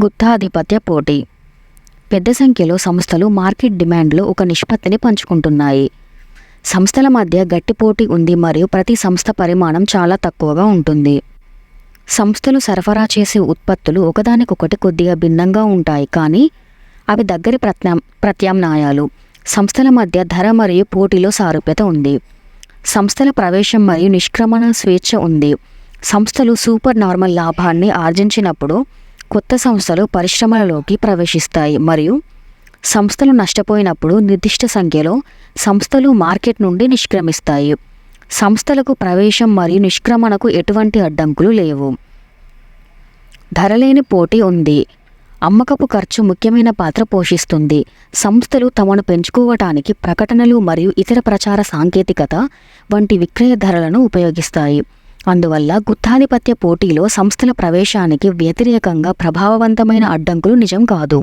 గుత్తాధిపత్య పోటీ. పెద్ద సంఖ్యలో సంస్థలు మార్కెట్ డిమాండ్లో ఒక నిష్పత్తిని పంచుకుంటున్నాయి. సంస్థల మధ్య గట్టి పోటీ ఉంది మరియు ప్రతి సంస్థ పరిమాణం చాలా తక్కువగా ఉంటుంది. సంస్థలు సరఫరా చేసే ఉత్పత్తులు ఒకదానికొకటి కొద్దిగా భిన్నంగా ఉంటాయి, కానీ అవి దగ్గరి ప్రత్యామ్నాయాలు. సంస్థల మధ్య ధర మరియు పోటీలో సారూప్యత ఉంది. సంస్థల ప్రవేశం మరియు నిష్క్రమణ స్వేచ్ఛ ఉంది. సంస్థలు సూపర్ నార్మల్ లాభాన్ని ఆర్జించినప్పుడు కొత్త సంస్థలు పరిశ్రమలలోకి ప్రవేశిస్తాయి మరియు సంస్థలు నష్టపోయినప్పుడు నిర్దిష్ట సంఖ్యలో సంస్థలు మార్కెట్ నుండి నిష్క్రమిస్తాయి. సంస్థలకు ప్రవేశం మరియు నిష్క్రమణకు ఎటువంటి అడ్డంకులు లేవు. ధరలేని పోటీ ఉంది. అమ్మకపు ఖర్చు ముఖ్యమైన పాత్ర పోషిస్తుంది. సంస్థలు తమను పెంచుకోవటానికి ప్రకటనలు మరియు ఇతర ప్రచార సాంకేతికత వంటి విక్రయ ధరలను ఉపయోగిస్తాయి. అందువల్ల గుత్తాధిపత్య పోటీలో సంస్థల ప్రవేశానికి వ్యతిరేకంగా ప్రభావవంతమైన అడ్డంకులు నిజం కాదు.